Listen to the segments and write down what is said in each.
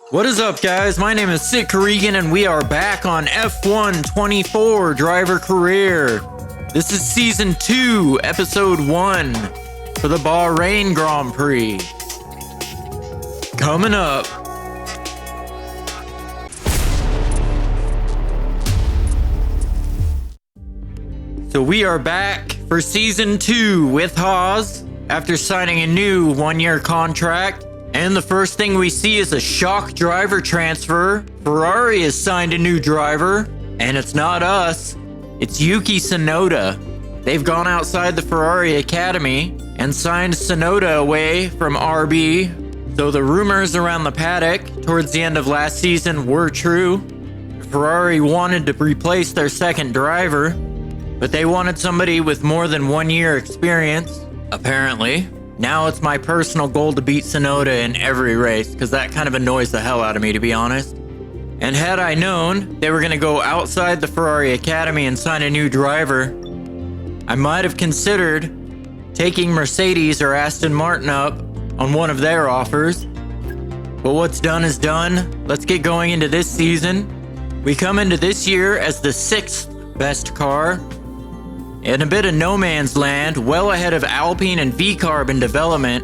What is up, guys? My name is Sid Corrigan, and we are back on F124 Driver Career. This is Season 2, Episode 1 for the Bahrain Grand Prix. Coming up. So we are back for Season 2 with Haas after signing a new one-year contract. And the first thing we see is a shock driver transfer. Ferrari has signed a new driver, and it's not us. It's Yuki Tsunoda. They've gone outside the Ferrari Academy and signed Tsunoda away from RB. So the rumors around the paddock towards the end of last season were true. Ferrari wanted to replace their second driver, but they wanted somebody with more than 1 year experience, apparently. Now it's my personal goal to beat Tsunoda in every race, because that kind of annoys the hell out of me, to be honest. And had I known they were going to go outside the Ferrari Academy and sign a new driver, I might have considered taking Mercedes or Aston Martin up on one of their offers. But what's done is done. Let's get going into this season. We come into this year as the 6th best car, in a bit of no man's land, well ahead of Alpine and V-Carb in development,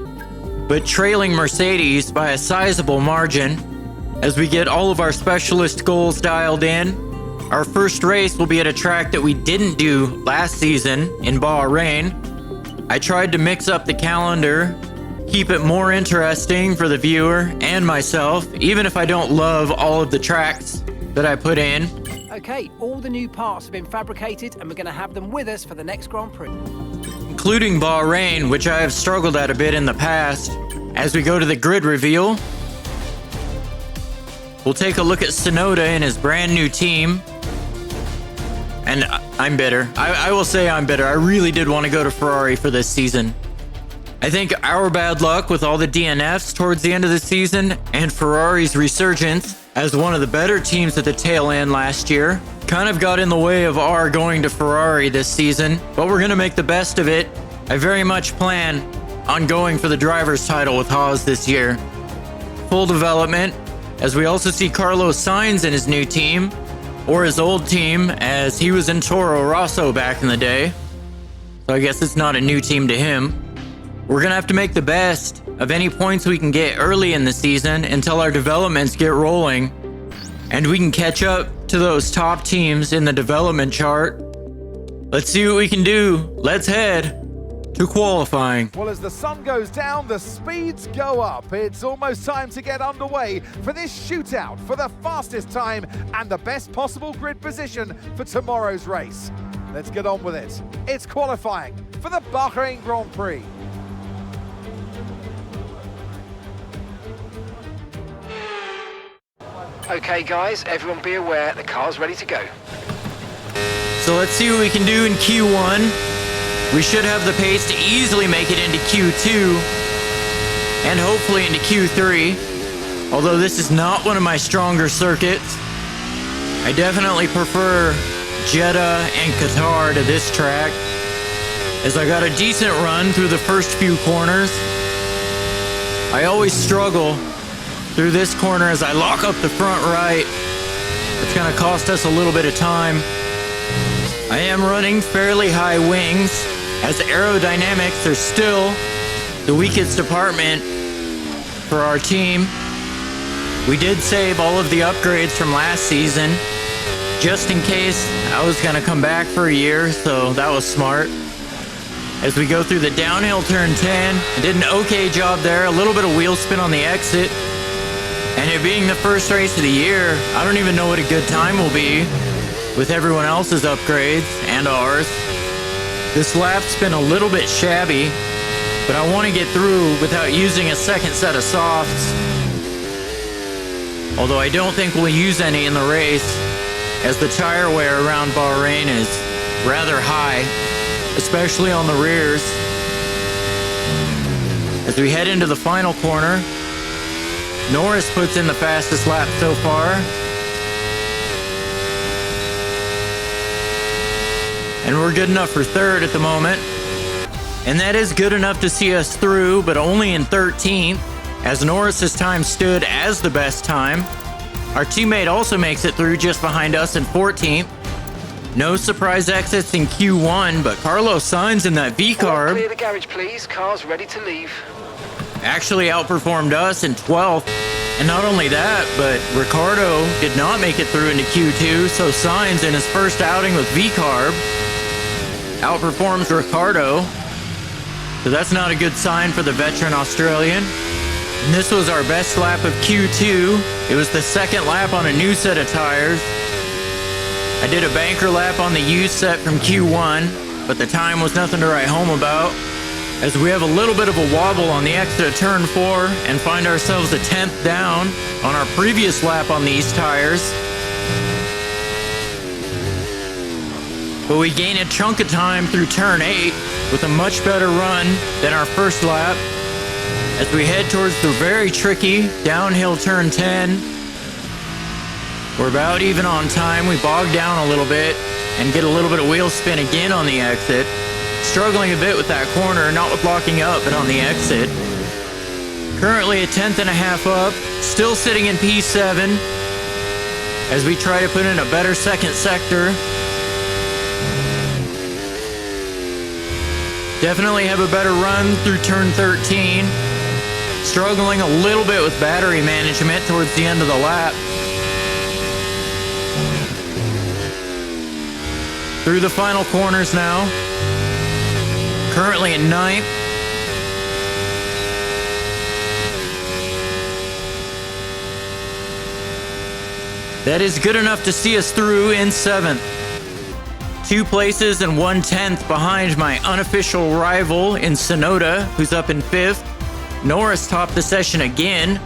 but trailing Mercedes by a sizable margin. As we get all of our specialist goals dialed in, our first race will be at a track that we didn't do last season in Bahrain. I tried to mix up the calendar, keep it more interesting for the viewer and myself, even if I don't love all of the tracks that I put in. Okay, all the new parts have been fabricated and we're going to have them with us for the next Grand Prix. Including Bahrain, which I have struggled at a bit in the past. As we go to the grid reveal, we'll take a look at Tsunoda and his brand new team. And I'm bitter. I will say I'm bitter. I really did want to go to Ferrari for this season. I think our bad luck with all the DNFs towards the end of the season and Ferrari's resurgence as one of the better teams at the tail end last year kind of got in the way of our going to Ferrari this season, but we're going to make the best of it. I very much plan on going for the driver's title with Haas this year. Full development, as we also see Carlos Sainz in his new team, or his old team, as he was in Toro Rosso back in the day. So I guess it's not a new team to him. We're going to have to make the best of any points we can get early in the season until our developments get rolling and we can catch up to those top teams in the development chart. Let's see what we can do. Let's head to qualifying. Well, as the sun goes down, the speeds go up. It's almost time to get underway for this shootout for the fastest time and the best possible grid position for tomorrow's race. Let's get on with it. It's qualifying for the Bahrain Grand Prix. Okay guys, everyone be aware, the car's ready to go. So let's see what we can do in Q1. We should have the pace to easily make it into Q2 and hopefully into Q3. Although this is not one of my stronger circuits. I definitely prefer Jeddah and Qatar to this track, as I got a decent run through the first few corners. I always struggle through this corner as I lock up the front right. It's going to cost us a little bit of time. I am running fairly high wings, as aerodynamics are still the weakest department for our team. We did save all of the upgrades from last season, just in case I was going to come back for a year, so that was smart. As we go through the downhill turn 10, I did an okay job there, a little bit of wheel spin on the exit. And it being the first race of the year, I don't even know what a good time will be with everyone else's upgrades and ours. This lap's been a little bit shabby, but I want to get through without using a second set of softs. Although I don't think we'll use any in the race, as the tire wear around Bahrain is rather high, especially on the rears. As we head into the final corner, Norris puts in the fastest lap so far. And we're good enough for third at the moment. And that is good enough to see us through, but only in 13th. as Norris's time stood as the best time. Our teammate also makes it through just behind us in 14th. No surprise exits in Q1, but Carlos Sainz in that V-carb Clear the garage, please. Car's ready to leave. actually outperformed us in 12th. And not only that, but Ricardo did not make it through into Q2, so Sainz in his first outing with V-carb outperforms Ricardo. So that's not a good sign for the veteran Australian. And this was our best lap of Q2. It was the second lap on a new set of tires. I did a banker lap on the used set from Q1, but the time was nothing to write home about, as we have a little bit of a wobble on the exit of turn 4 and find ourselves a 10th down on our previous lap on these tires. But we gain a chunk of time through turn 8 with a much better run than our first lap as we head towards the very tricky downhill turn 10. We're about even on time. We bog down a little bit and get a little bit of wheel spin again on the exit. Struggling a bit with that corner, not with locking up, but on the exit. Currently a 10th and a half up, still sitting in P7 as we try to put in a better second sector. Definitely have a better run through turn 13. Struggling a little bit with battery management towards the end of the lap. Through the final corners now. Currently in 9th. That is good enough to see us through in 7th. 2 places and 1/10 behind my unofficial rival in Sonoda, who's up in 5th. Norris topped the session again,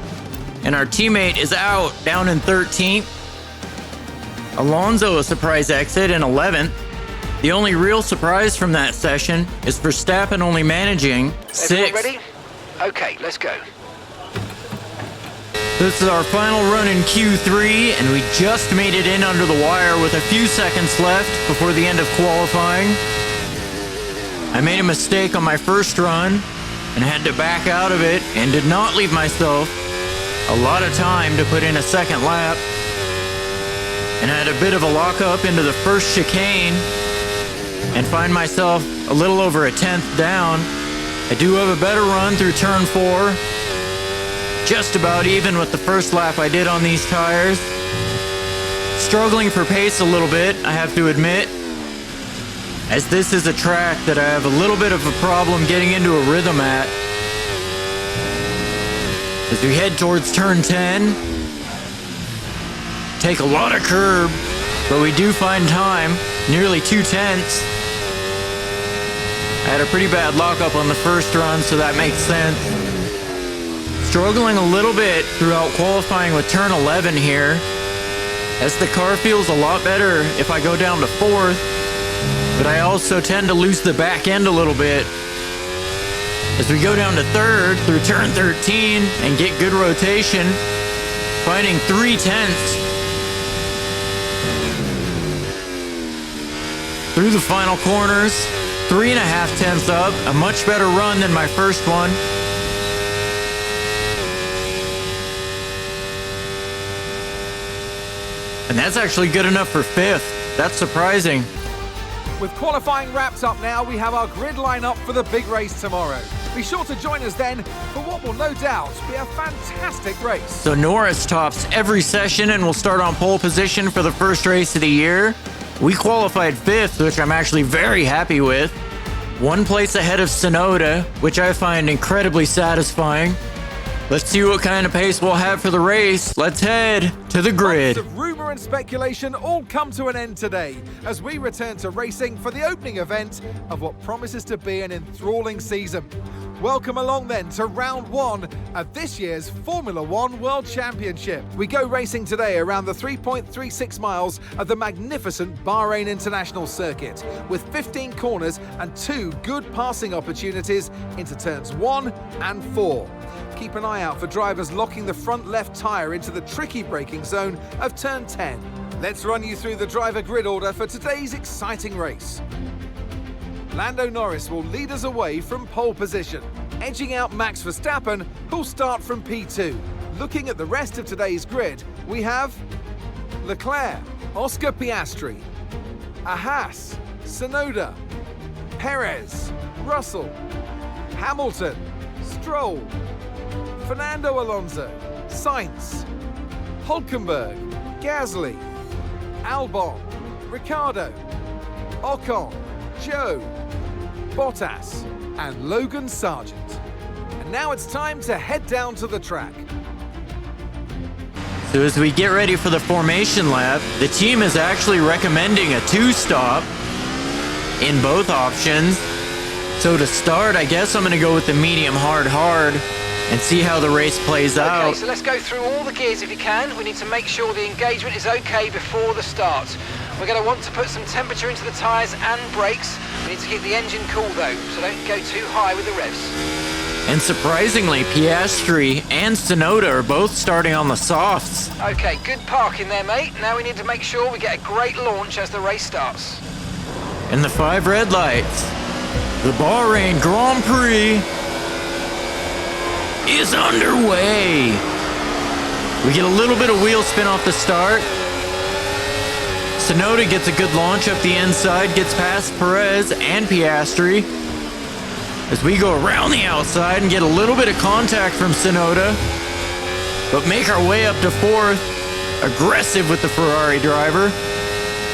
and our teammate is out, down in 13th. Alonso a surprise exit in 11th. The only real surprise from that session is Verstappen only managing 6th. Ready? Okay, let's go. This is our final run in Q3, and we just made it in under the wire with a few seconds left before the end of qualifying. I made a mistake on my first run and had to back out of it and did not leave myself a lot of time to put in a second lap, and had a bit of a lockup into the first chicane and find myself a little over a 10th down. I do have a better run through turn 4, just about even with the first lap I did on these tires. Struggling for pace a little bit, I have to admit, as this is a track that I have a little bit of a problem getting into a rhythm at. As we head towards turn 10, take a lot of curb, but we do find time, nearly 2/10. I had a pretty bad lockup on the first run, so that makes sense. Struggling a little bit throughout qualifying with turn 11 here, as the car feels a lot better if I go down to 4th, but I also tend to lose the back end a little bit. As we go down to 3rd through turn 13 and get good rotation, finding 3/10. Through the final corners, 3.5 tenths up, a much better run than my first one. And that's actually good enough for 5th. That's surprising. With qualifying wrapped up now, we have our grid lineup for the big race tomorrow. Be sure to join us then for what will no doubt be a fantastic race. So Norris tops every session and will start on pole position for the first race of the year. We qualified 5th, which I'm actually very happy with. 1 place ahead of Sonoda, which I find incredibly satisfying. Let's see what kind of pace we'll have for the race. Let's head to the grid. Lots of rumor and speculation all come to an end today as we return to racing for the opening event of what promises to be an enthralling season. Welcome along then to round 1 of this year's Formula One World Championship. We go racing today around the 3.36 miles of the magnificent Bahrain International Circuit, with 15 corners and 2 good passing opportunities into turns 1 and 4. Keep an eye out for drivers locking the front left tyre into the tricky braking zone of turn 10. Let's run you through the driver grid order for today's exciting race. Lando Norris will lead us away from pole position. edging out Max Verstappen, who'll start from P2. Looking at the rest of today's grid, we have Leclerc, Oscar Piastri, Haas, Tsunoda, Perez, Russell, Hamilton, Stroll, Fernando Alonso, Sainz, Hülkenberg, Gasly, Albon, Ricciardo, Ocon, Joe, Bottas, and Logan Sargent. And now it's time to head down to the track. So as we get ready for the formation lap, the team is actually recommending a 2-stop in both options. So to start, I guess I'm going to go with the medium hard and see how the race plays out. Okay, so let's go through all the gears if you can. We need to make sure the engagement is okay before the start. We're going to want to put some temperature into the tyres and brakes. We need to keep the engine cool though, so don't go too high with the revs. And surprisingly, Piastri and Tsunoda are both starting on the softs. Okay, good parking there, mate. Now we need to make sure we get a great launch as the race starts. And the 5 red lights. The Bahrain Grand Prix is underway. We get a little bit of wheel spin off the start. Tsunoda gets a good launch up the inside, gets past Perez and Piastri. As we go around the outside and get a little bit of contact from Tsunoda, but make our way up to 4th, aggressive with the Ferrari driver.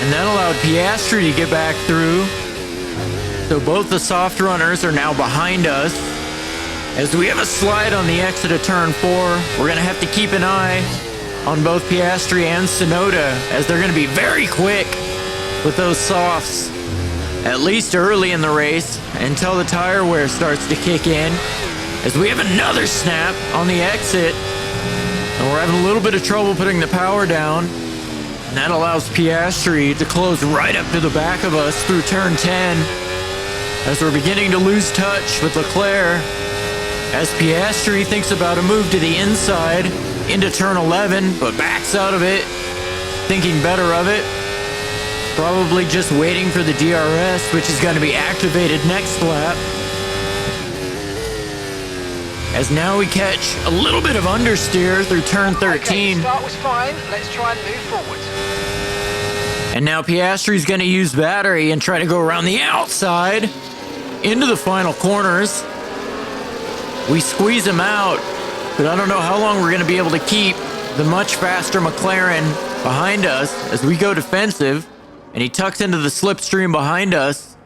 And that allowed Piastri to get back through. So both the soft runners are now behind us. As we have a slide on the exit of turn 4, we're going to have to keep an eye on both Piastri and Tsunoda, as they're going to be very quick with those softs, at least early in the race, until the tire wear starts to kick in. As we have another snap on the exit, and we're having a little bit of trouble putting the power down. And that allows Piastri to close right up to the back of us through turn 10, as we're beginning to lose touch with Leclerc, as Piastri thinks about a move to the inside into turn 11, but backs out of it, thinking better of it. Probably just waiting for the DRS, which is going to be activated next lap. As now we catch a little bit of understeer through turn 13. Okay, the start was fine. Let's try and move forward. And now Piastri's going to use battery and try to go around the outside into the final corners. We squeeze him out, but I don't know how long we're going to be able to keep the much faster McLaren behind us as we go defensive. And he tucks into the slipstream behind us.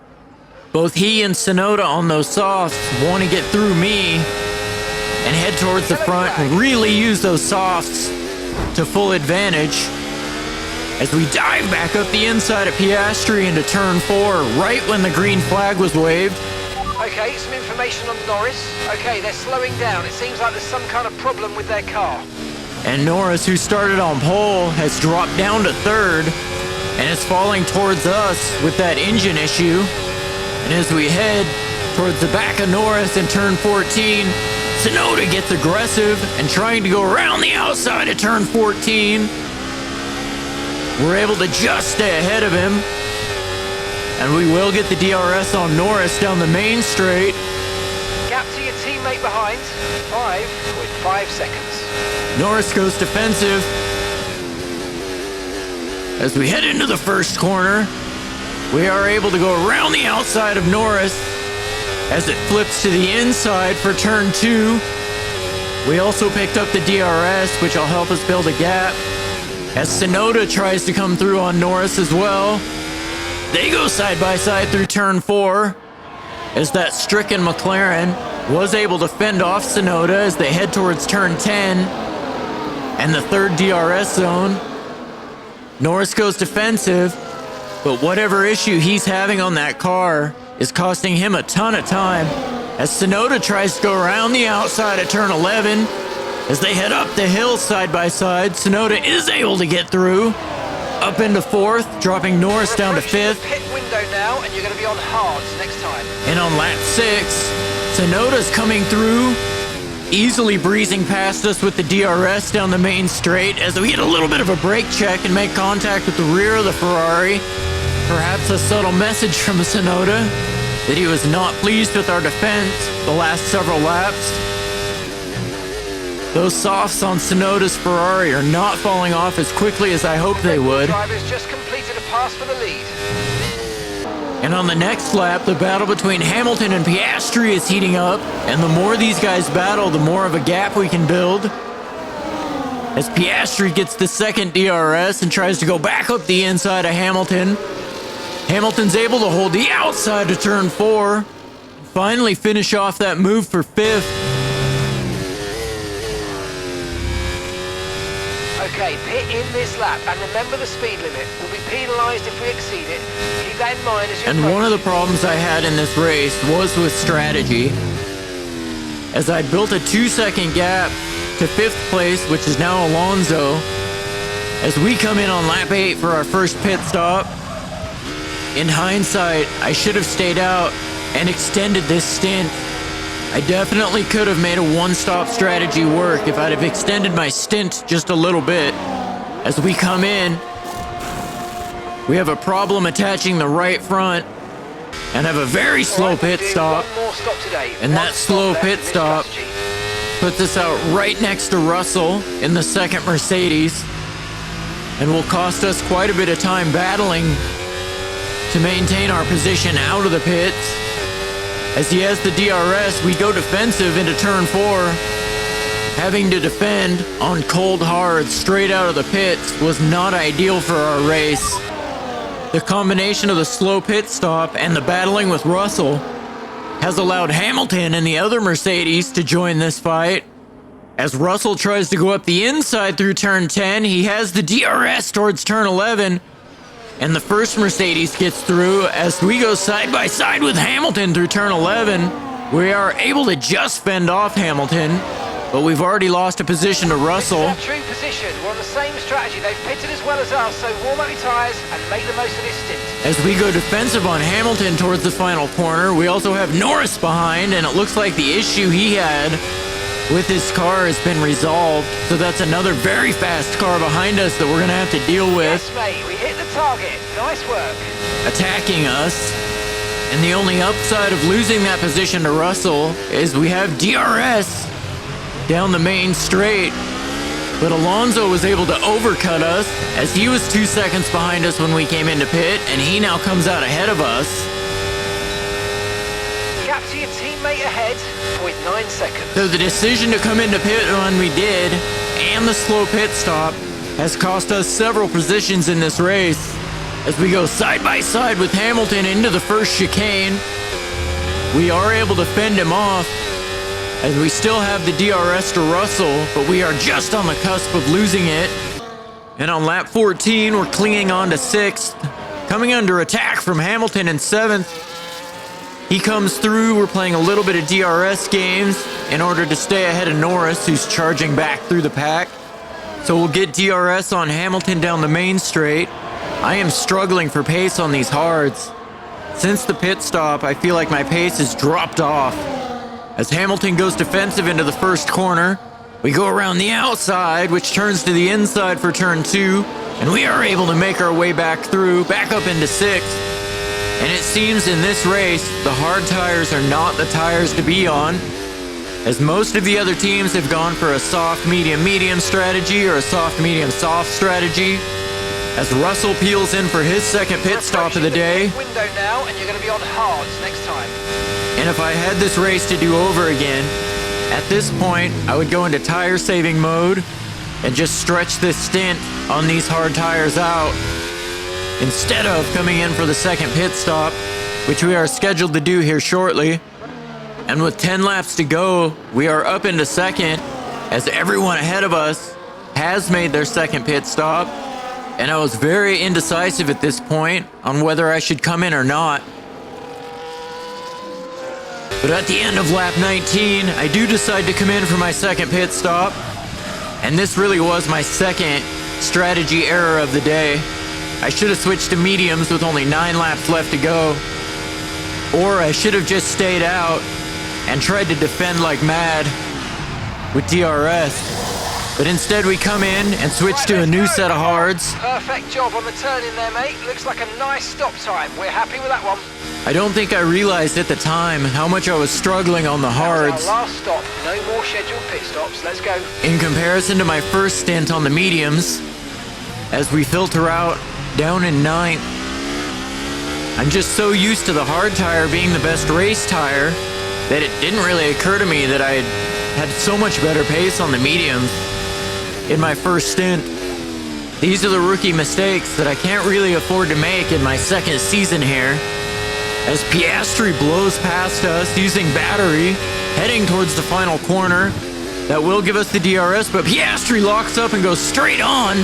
Both he and Tsunoda on those softs want to get through me and head towards the front and really use those softs to full advantage. As we dive back up the inside of Piastri into turn 4, right when the green flag was waved. Okay, some information on Norris. Okay, they're slowing down. It seems like there's some kind of problem with their car. And Norris, who started on pole, has dropped down to 3rd and is falling towards us with that engine issue. And as we head towards the back of Norris in turn 14, Tsunoda gets aggressive and trying to go around the outside of turn 14. We're able to just stay ahead of him. And we will get the DRS on Norris down the main straight. Gap to your teammate behind, 5.5 seconds. Norris goes defensive. As we head into the first corner, we are able to go around the outside of Norris as it flips to the inside for turn 2. We also picked up the DRS, which will help us build a gap, as Tsunoda tries to come through on Norris as well. They go side by side through turn 4, as that stricken McLaren was able to fend off Tsunoda as they head towards turn 10 and the 3rd DRS zone. Norris goes defensive, but whatever issue he's having on that car is costing him a ton of time, as Tsunoda tries to go around the outside of turn 11. As they head up the hill side by side, Tsunoda is able to get through, up into 4th, dropping Norris down to 5th. Pit window now, and you're going to be on hards next time. And on lap 6, Tsunoda's coming through, easily breezing past us with the DRS down the main straight, as we get a little bit of a brake check and make contact with the rear of the Ferrari. Perhaps a subtle message from Tsunoda. that he was not pleased with our defense the last several laps. Those softs on Tsunoda's Ferrari are not falling off as quickly as I hoped they would. Drivers just completed a pass for the lead. And on the next lap, the battle between Hamilton and Piastri is heating up, and the more these guys battle, the more of a gap we can build. As Piastri gets the second DRS and tries to go back up the inside of Hamilton. Hamilton's able to hold the outside of turn 4, finally finish off that move for 5th. Okay, pit in this lap, and remember the speed limit. We'll be penalised if we exceed it. Keep that in mind as you And one of the problems I had in this race was with strategy. As I built a 2-second gap to 5th place, which is now Alonso, as we come in on lap 8 for our first pit stop. In hindsight, I should have stayed out and extended this stint. I definitely could have made a one-stop strategy work if I'd have extended my stint just a little bit. As we come in, we have a problem attaching the right front and have a very slow pit stop. One more stop today. And that slow pit stop puts us out right next to Russell in the second Mercedes and will cost us quite a bit of time battling to maintain our position out of the pits. As he has the DRS, we go defensive into turn 4. Having to defend on cold hard straight out of the pits was not ideal for our race. The combination of the slow pit stop and the battling with Russell has allowed Hamilton and the other Mercedes to join this fight. As Russell tries to go up the inside through turn 10, he has the DRS towards turn 11. And the first Mercedes gets through as we go side by side with Hamilton through turn 11. We are able to just fend off Hamilton, but we've already lost a position to Russell. This is our true position. We're on the same strategy. They've pitted as well as us, so warm up your tyres and make the most of this stint. As we go defensive on Hamilton towards the final corner, we also have Norris behind, and it looks like the issue he had with his car has been resolved. So that's another very fast car behind us that we're going to have to deal with. Yes, mate. We hit the target. Nice work. Attacking us. And the only upside of losing that position to Russell is we have DRS down the main straight. But Alonso was able to overcut us as he was 2 seconds behind us when we came into pit, and he now comes out ahead of us. Gap to your teammate ahead, 0.9 seconds. So the decision to come into pit when we did, and the slow pit stop, has cost us several positions in this race. As we go side by side with Hamilton into the first chicane, we are able to fend him off, as we still have the DRS to Russell, but we are just on the cusp of losing it. And on lap 14, we're clinging on to 6th, coming under attack from Hamilton in 7th. He comes through, we're playing a little bit of DRS games in order to stay ahead of Norris, who's charging back through the pack. So we'll get DRS on Hamilton down the main straight. I am struggling for pace on these hards. Since the pit stop, I feel like my pace has dropped off. As Hamilton goes defensive into the first corner, we go around the outside, which turns to the inside for turn 2, and we are able to make our way back through, back up into 6th. And it seems in this race, the hard tires are not the tires to be on, as most of the other teams have gone for a soft medium strategy or a soft medium soft strategy. As Russell peels in for his second pit stop of the day. Window now, and you're going to be on hards next time. And if I had this race to do over again, at this point, I would go into tire saving mode and just stretch this stint on these hard tires out, instead of coming in for the second pit stop, which we are scheduled to do here shortly. And with 10 laps to go, we are up into second, as everyone ahead of us has made their second pit stop. And I was very indecisive at this point on whether I should come in or not. But at the end of lap 19, I do decide to come in for my second pit stop. And this really was my second strategy error of the day. I should have switched to mediums with only 9 laps left to go. Or I should have just stayed out and tried to defend like mad with DRS. But instead we come in and switch to a new set of hards. Perfect job on the turn in there, mate. Looks like a nice stop time. We're happy with that one. I don't think I realized at the time how much I was struggling on the hards. Our last stop, no more scheduled pit stops, let's go. In comparison to my first stint on the mediums, as we filter out down in 9th. I'm just so used to the hard tire being the best race tire that it didn't really occur to me that I had so much better pace on the mediums in my first stint. These are the rookie mistakes that I can't really afford to make in my second season here. As Piastri blows past us using battery, heading towards the final corner. That will give us the DRS, but Piastri locks up and goes straight on,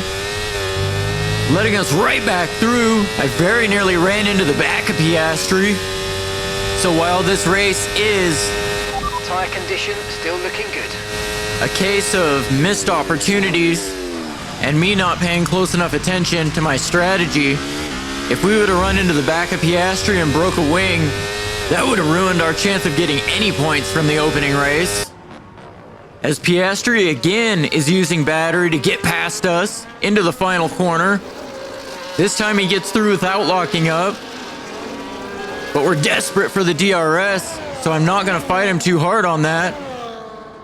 letting us right back through. I very nearly ran into the back of Piastri. So while this race is Tyre condition still looking good. a case of missed opportunities and me not paying close enough attention to my strategy, if we would have run into the back of Piastri and broke a wing, that would have ruined our chance of getting any points from the opening race. As Piastri again is using battery to get past us into the final corner. This time he gets through without locking up. But we're desperate for the DRS, so I'm not going to fight him too hard on that.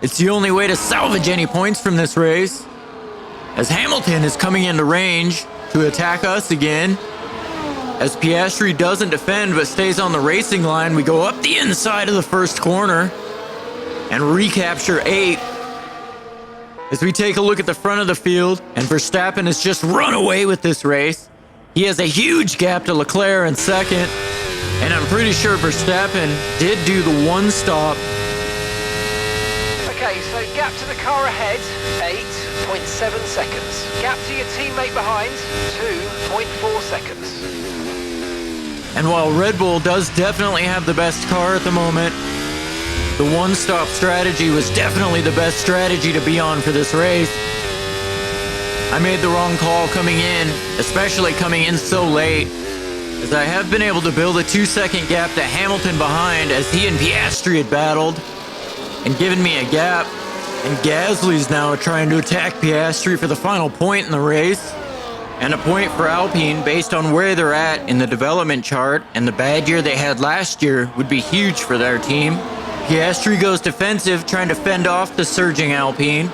It's the only way to salvage any points from this race. As Hamilton is coming into range to attack us again. As Piastri doesn't defend but stays on the racing line, we go up the inside of the first corner and recapture 8th. As we take a look at the front of the field, and Verstappen has just run away with this race. He has a huge gap to Leclerc in second, and I'm pretty sure Verstappen did do the one stop. Okay, so gap to the car ahead, 8.7 seconds. Gap to your teammate behind, 2.4 seconds. And while Red Bull does definitely have the best car at the moment, the one-stop strategy was definitely the best strategy to be on for this race. I made the wrong call coming in, especially coming in so late, as I have been able to build a 2-second gap to Hamilton behind as he and Piastri had battled and given me a gap. And Gasly's now trying to attack Piastri for the final point in the race. And a point for Alpine based on where they're at in the development chart, and the bad year they had last year would be huge for their team. Piastri goes defensive, trying to fend off the surging Alpine.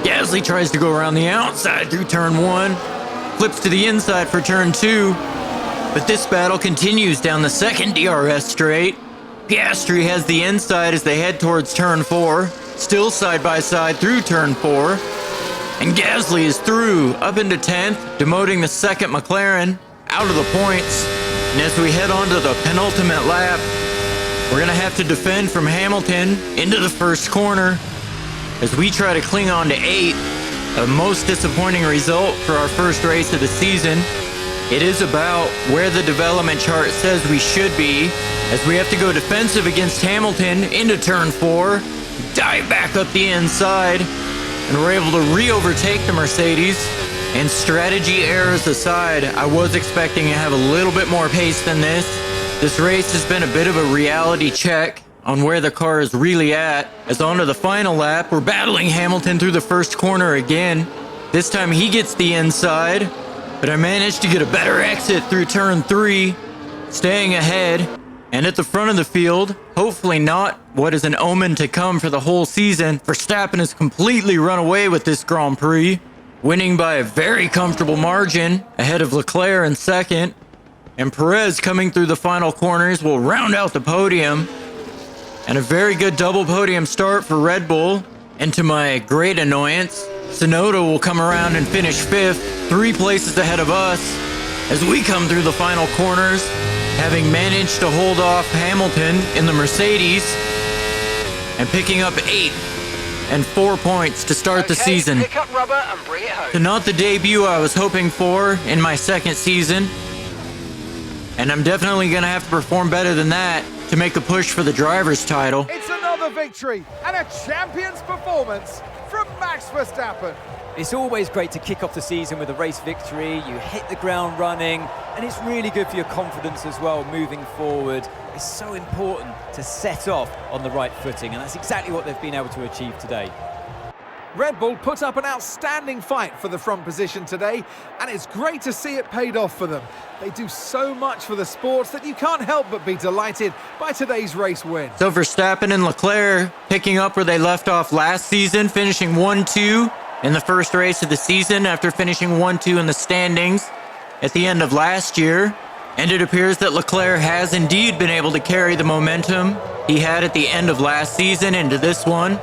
Gasly tries to go around the outside through turn 1, flips to the inside for turn 2, but this battle continues down the second DRS straight. Piastri has the inside as they head towards turn 4, still side by side through turn 4, and Gasly is through up into 10th, demoting the second McLaren out of the points. And as we head on to the penultimate lap, we're going to have to defend from Hamilton into the first corner as we try to cling on to 8th, a most disappointing result for our first race of the season. It is about where the development chart says we should be, as we have to go defensive against Hamilton into turn 4, dive back up the inside, and we're able to re-overtake the Mercedes. And strategy errors aside, I was expecting to have a little bit more pace than this. This race has been a bit of a reality check on where the car is really at. As on to the final lap, we're battling Hamilton through the first corner again. This time he gets the inside, but I managed to get a better exit through turn 3, staying ahead. And at the front of the field, hopefully not what is an omen to come for the whole season, Verstappen has completely run away with this Grand Prix, winning by a very comfortable margin ahead of Leclerc in second. And Perez coming through the final corners will round out the podium. And a very good double podium start for Red Bull. And to my great annoyance, Tsunoda will come around and finish 5th, 3 places ahead of us, as we come through the final corners, having managed to hold off Hamilton in the Mercedes and picking up 8 and 4 points to start the season. Pick up rubber and bring it home. So not the debut I was hoping for in my second season. And I'm definitely going to have to perform better than that to make a push for the driver's title. It's another victory and a champion's performance from Max Verstappen. It's always great to kick off the season with a race victory. You hit the ground running, and it's really good for your confidence as well moving forward. It's so important to set off on the right footing, and that's exactly what they've been able to achieve today. Red Bull put up an outstanding fight for the front position today, and it's great to see it paid off for them. They do so much for the sport that you can't help but be delighted by today's race win. So Verstappen and Leclerc picking up where they left off last season, finishing 1-2 in the first race of the season after finishing 1-2 in the standings at the end of last year. And it appears that Leclerc has indeed been able to carry the momentum he had at the end of last season into this one,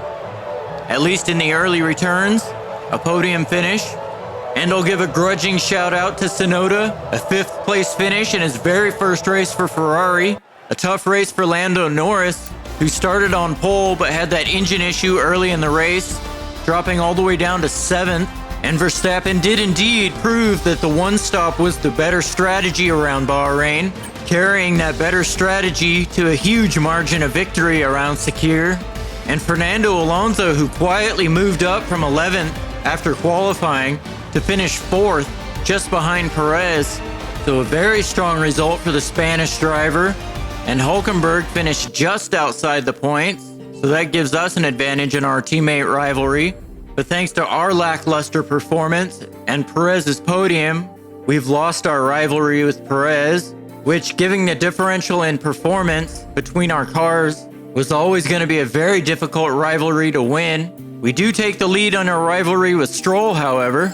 at least in the early returns, a podium finish. And I'll give a grudging shout out to Tsunoda, a 5th place finish in his very first race for Ferrari. A tough race for Lando Norris, who started on pole but had that engine issue early in the race, dropping all the way down to 7th. And Verstappen did indeed prove that the one stop was the better strategy around Bahrain, carrying that better strategy to a huge margin of victory around Sakhir. And Fernando Alonso, who quietly moved up from 11th after qualifying to finish 4th, just behind Perez. So a very strong result for the Spanish driver. And Hülkenberg finished just outside the points, so that gives us an advantage in our teammate rivalry. But thanks to our lackluster performance and Perez's podium, we've lost our rivalry with Perez, which, given the differential in performance between our cars, was always going to be a very difficult rivalry to win. We do take the lead on our rivalry with Stroll, however,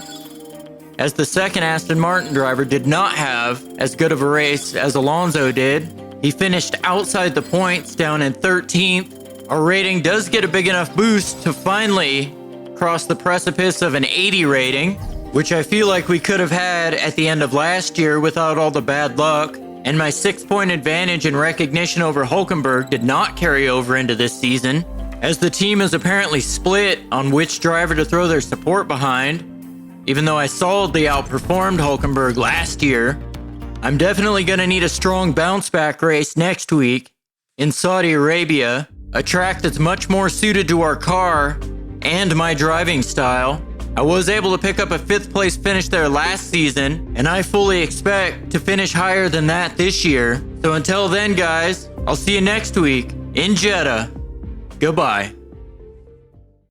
as the second Aston Martin driver did not have as good of a race as Alonso did. He finished outside the points, down in 13th. Our rating does get a big enough boost to finally cross the precipice of an 80 rating, which I feel like we could have had at the end of last year without all the bad luck. And my 6-point advantage in recognition over Hülkenberg did not carry over into this season, as the team is apparently split on which driver to throw their support behind. Even though I solidly outperformed Hülkenberg last year, I'm definitely going to need a strong bounce-back race next week in Saudi Arabia, a track that's much more suited to our car and my driving style. I was able to pick up a 5th place finish there last season, and I fully expect to finish higher than that this year. So until then, guys, I'll see you next week in Jeddah. Goodbye.